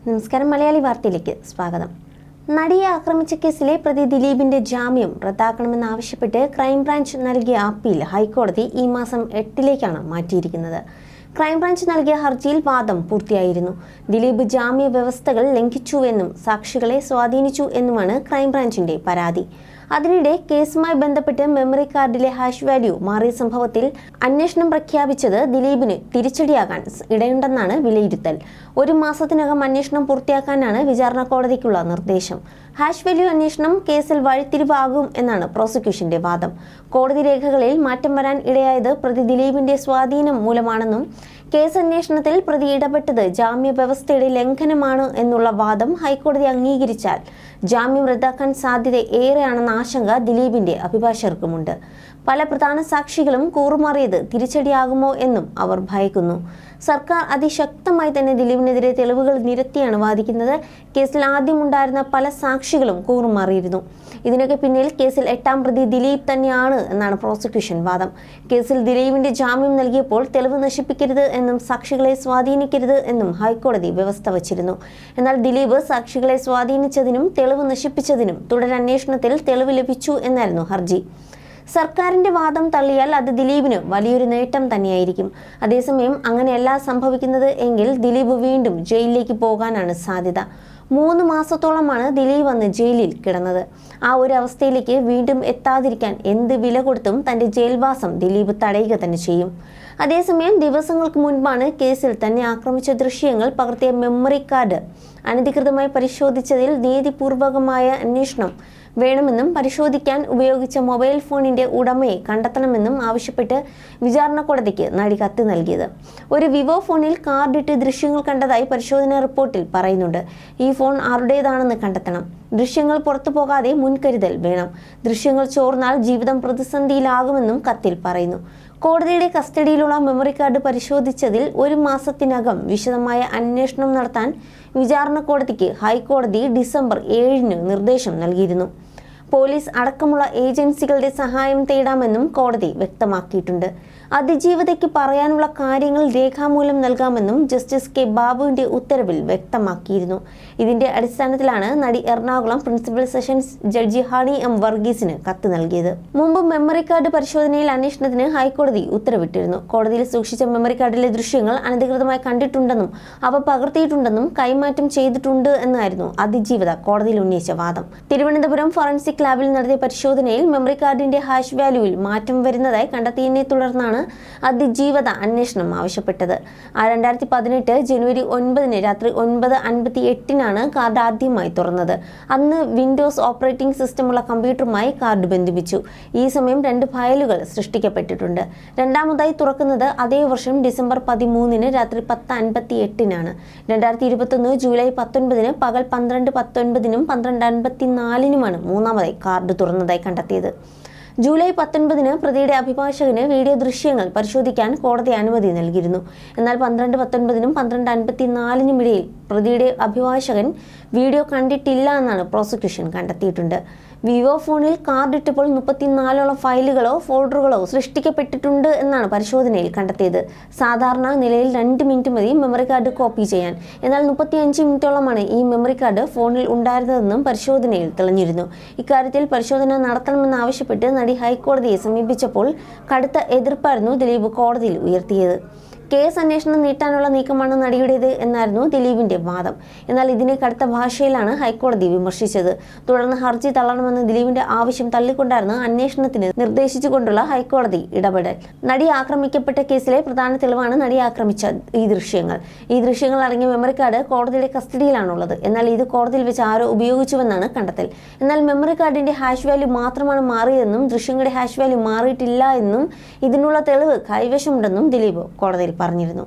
നമസ്കാരം, മലയാളി വാർത്തയിലേക്ക് സ്വാഗതം. നടിയെ ആക്രമിച്ച കേസിലെ പ്രതി ദിലീപിന്റെ ജാമ്യം റദ്ദാക്കണമെന്നാവശ്യപ്പെട്ട് ക്രൈംബ്രാഞ്ച് നൽകിയ അപ്പീൽ ഹൈക്കോടതി ഈ മാസം 8 മാറ്റിയിരിക്കുന്നത്. ക്രൈംബ്രാഞ്ച് നൽകിയ ഹർജിയിൽ വാദം പൂർത്തിയായിരുന്നു. ദിലീപ് ജാമ്യ വ്യവസ്ഥകൾ ലംഘിച്ചുവെന്നും സാക്ഷികളെ സ്വാധീനിച്ചു എന്നുമാണ് ക്രൈംബ്രാഞ്ചിന്റെ പരാതി. അതിനിടെ കേസുമായി ബന്ധപ്പെട്ട് മെമ്മറി കാർഡിലെ ഹാഷ് വാല്യൂ മാറിയ സംഭവത്തിൽ അന്വേഷണം പ്രഖ്യാപിച്ചത് ദിലീപിന് തിരിച്ചടിയാകാൻ ഇടയുണ്ടെന്നാണ് വിലയിരുത്തൽ. 1 മാസത്തിനകം അന്വേഷണം പൂർത്തിയാക്കാനാണ് വിചാരണ കോടതിക്കുള്ള നിർദ്ദേശം. ഹാഷ് വാല്യൂ അന്വേഷണം കേസിൽ വഴിത്തിരിവാകും എന്നാണ് പ്രോസിക്യൂഷന്റെ വാദം. കോടതി രേഖകളിൽ മാറ്റം വരാൻ ഇടയായത് പ്രതി ദിലീപിന്റെ സ്വാധീനം മൂലമാണെന്നും കേസ് അന്വേഷണത്തിൽ പ്രതി ഇടപെട്ടത് ജാമ്യ വ്യവസ്ഥയുടെ ലംഘനമാണ് എന്നുള്ള വാദം ഹൈക്കോടതി അംഗീകരിച്ചാൽ ജാമ്യം റദ്ദാക്കാൻ സാധ്യത ഏറെയാണെന്ന ആശങ്ക ദിലീപിന്റെ അഭിഭാഷകർക്കുമുണ്ട്. പല പ്രധാന സാക്ഷികളും കൂറുമാറിയത് തിരിച്ചടിയാകുമോ എന്നും അവർ ഭയക്കുന്നു. സർക്കാർ അതിശക്തമായി തന്നെ ദിലീപിനെതിരെ തെളിവുകൾ നിരത്തിയാണ് വാദിക്കുന്നത്. കേസിൽ ആദ്യമുണ്ടായിരുന്ന പല സാക്ഷികളും കൂറുമാറിയിരുന്നു. ഇതിനൊക്കെ പിന്നിൽ കേസിൽ 8ാം പ്രതി ദിലീപ് തന്നെയാണ് എന്നാണ് പ്രോസിക്യൂഷൻ വാദം. കേസിൽ ദിലീപിന്റെ ജാമ്യം നൽകിയപ്പോൾ തെളിവ് നശിപ്പിക്കരുത് എന്നും സാക്ഷികളെ സ്വാധീനിക്കരുത് എന്നും ഹൈക്കോടതി വ്യവസ്ഥ വച്ചിരുന്നു. എന്നാൽ ദിലീപ് സാക്ഷികളെ സ്വാധീനിച്ചതിനും തെളിവ് നശിപ്പിച്ചതിനും തുടരന്വേഷണത്തിൽ തെളിവ് ലഭിച്ചു എന്നായിരുന്നു ഹർജി. സർക്കാരിന്റെ വാദം തള്ളിയാൽ അത് ദിലീപിന് വലിയൊരു നേട്ടം തന്നെയായിരിക്കും. അതേസമയം അങ്ങനെയല്ല സംഭവിക്കുന്നത് എങ്കിൽ ദിലീപ് വീണ്ടും ജയിലിലേക്ക് പോകാനാണ് സാധ്യത. 3 മാസത്തോളമാണ് ദിലീപ് അന്ന് ജയിലിൽ കിടന്നത്. ആ ഒരു അവസ്ഥയിലേക്ക് വീണ്ടും എത്താതിരിക്കാൻ എന്ത് വില കൊടുത്തും തന്റെ ജയിൽവാസം ദിലീപ് തടയുക തന്നെ ചെയ്യും. അതേസമയം ദിവസങ്ങൾക്ക് മുൻപാണ് കേസിൽ തന്നെ ആക്രമിച്ച ദൃശ്യങ്ങൾ പകർത്തിയ മെമ്മറി കാർഡ് അനധികൃതമായി പരിശോധിച്ചതിൽ നീതിപൂർവകമായ അന്വേഷണം വേണമെന്നും പരിശോധിക്കാൻ ഉപയോഗിച്ച മൊബൈൽ ഫോണിന്റെ ഉടമയെ കണ്ടെത്തണമെന്നും ആവശ്യപ്പെട്ട് വിചാരണ കോടതിക്ക് നടി കത്ത് നൽകിയത്. ഒരു വിവോ ഫോണിൽ കാർഡിട്ട് ദൃശ്യങ്ങൾ കണ്ടതായി പരിശോധനാ റിപ്പോർട്ടിൽ പറയുന്നുണ്ട്. ഈ ഫോൺ ആരുടേതാണെന്ന് കണ്ടെത്തണം. ദൃശ്യങ്ങൾ പുറത്തു പോകാതെ മുൻകരുതൽ വേണം. ദൃശ്യങ്ങൾ ചോർന്നാൽ ജീവിതം പ്രതിസന്ധിയിലാകുമെന്നും കത്തിൽ പറയുന്നു. കോടതിയുടെ കസ്റ്റഡിയിലുള്ള മെമ്മറി കാർഡ് പരിശോധിച്ചതിൽ 1 മാസത്തിനകം വിശദമായ അന്വേഷണം നടത്താൻ വിചാരണ കോടതിക്ക് ഹൈക്കോടതി ഡിസംബർ 7 നിർദ്ദേശം നൽകിയിരുന്നു. പോലീസ് അടക്കമുള്ള ഏജൻസികളുടെ സഹായം തേടാമെന്നും കോടതി വ്യക്തമാക്കിയിട്ടുണ്ട്. അതിജീവിതയ്ക്ക് പറയാനുള്ള കാര്യങ്ങൾ രേഖാമൂലം നൽകാമെന്നും ജസ്റ്റിസ് കെ ബാബുവിന്റെ ഉത്തരവിൽ വ്യക്തമാക്കിയിരുന്നു. ഇതിന്റെ അടിസ്ഥാനത്തിലാണ് നടി Ernakulam principal sessions judge Honey M വർഗീസിന് കത്ത് നൽകിയത്. മുമ്പ് മെമ്മറി കാർഡ് പരിശോധനയിൽ അന്വേഷണത്തിന് ഹൈക്കോടതി ഉത്തരവിട്ടിരുന്നു. കോടതിയിൽ സൂക്ഷിച്ച മെമ്മറി കാർഡിലെ ദൃശ്യങ്ങൾ അനധികൃതമായി കണ്ടിട്ടുണ്ടെന്നും അവ പകർത്തിയിട്ടുണ്ടെന്നും കൈമാറ്റം ചെയ്തിട്ടുണ്ട് എന്നായിരുന്നു അതിജീവിത കോടതിയിൽ ഉന്നയിച്ച വാദം. തിരുവനന്തപുരം ഫോറൻസിക് ലാബിൽ നടത്തിയ പരിശോധനയിൽ മെമ്മറി കാർഡിന്റെ ഹാഷ് വാല്യൂവിൽ മാറ്റം വരുന്നതായി കണ്ടെത്തിയതിനെ തുടർന്നാണ് അതിജീവിത അന്വേഷണം ആവശ്യപ്പെട്ടത്. 2018 ജനുവരി 9 രാത്രി 9:58 കാർഡ് ആദ്യമായി തുറന്നത്. അന്ന് വിൻഡോസ് ഓപ്പറേറ്റിംഗ് സിസ്റ്റമുള്ള കമ്പ്യൂട്ടറുമായി കാർഡ് ബന്ധിപ്പിച്ചു. ഈ സമയം 2 ഫയലുകൾ സൃഷ്ടിക്കപ്പെട്ടിട്ടുണ്ട്. രണ്ടാമതായി തുറക്കുന്നത് അതേ വർഷം ഡിസംബർ 13 രാത്രി 10:58 2021 ജൂലൈ 19 പകൽ 12:19 12:54 മൂന്നാമതായി കാർഡ് തുറന്നതായി കണ്ടെത്തിയത്. ജൂലൈ 19 പ്രതിയുടെ അഭിഭാഷകന് വീഡിയോ ദൃശ്യങ്ങൾ പരിശോധിക്കാൻ കോടതി അനുമതി നൽകിയിരുന്നു. എന്നാൽ 12:19 12:54 ഇടയിൽ പ്രതിയുടെ അഭിഭാഷകൻ വീഡിയോ കണ്ടിട്ടില്ല എന്നാണ് പ്രോസിക്യൂഷൻ കണ്ടെത്തിയിട്ടുണ്ട്. വിവോ ഫോണിൽ കാർഡ് ഇട്ടപ്പോൾ 34ഓളം ഫയലുകളോ ഫോൾഡറുകളോ സൃഷ്ടിക്കപ്പെട്ടിട്ടുണ്ട് എന്നാണ് പരിശോധനയിൽ കണ്ടെത്തിയത്. സാധാരണ നിലയിൽ 2 മിനിറ്റ് മതി മെമ്മറി കാർഡ് കോപ്പി ചെയ്യാൻ. എന്നാൽ 35 മിനിറ്റോളമാണ് ഈ മെമ്മറി കാർഡ് ഫോണിൽ ഉണ്ടായിരുന്നതെന്നും പരിശോധനയിൽ തെളിഞ്ഞിരുന്നു. ഇക്കാര്യത്തിൽ പരിശോധന നടത്തണമെന്നാവശ്യപ്പെട്ട് നടി ഹൈക്കോടതിയെ സമീപിച്ചപ്പോൾ കടുത്ത എതിർപ്പായിരുന്നു ദിലീപ് കോടതിയിൽ ഉയർത്തിയത്. കേസ് അന്വേഷണം നീട്ടാനുള്ള നീക്കമാണ് നടിയുടേത് എന്നായിരുന്നു ദിലീപിന്റെ വാദം. എന്നാൽ ഇതിനെ കടുത്ത ഭാഷയിലാണ് ഹൈക്കോടതി വിമർശിച്ചത്. തുടർന്ന് ഹർജി തള്ളണമെന്ന് ദിലീപിന്റെ ആവശ്യം തള്ളിക്കൊണ്ടായിരുന്നു അന്വേഷണത്തിന് നിർദ്ദേശിച്ചുകൊണ്ടുള്ള ഹൈക്കോടതി ഇടപെടൽ. നടി ആക്രമിക്കപ്പെട്ട കേസിലെ പ്രധാന തെളിവാണ് നടി ആക്രമിച്ച ഈ ദൃശ്യങ്ങൾ. ഈ ദൃശ്യങ്ങൾ അടങ്ങിയ മെമ്മറി കാർഡ് കോടതിയുടെ കസ്റ്റഡിയിലാണുള്ളത്. എന്നാൽ ഇത് കോടതിയിൽ വെച്ച് ആരോ ഉപയോഗിച്ചുവെന്നാണ് കണ്ടെത്തൽ. എന്നാൽ മെമ്മറി കാർഡിന്റെ ഹാഷ് വാല്യൂ മാത്രമാണ് മാറിയതെന്നും ദൃശ്യങ്ങളുടെ ഹാഷ് വാല്യൂ മാറിയിട്ടില്ല എന്നും ഇതിനുള്ള തെളിവ് കൈവശമുണ്ടെന്നും ദിലീപ് കോടതിയിൽ പറഞ്ഞിരുന്നു.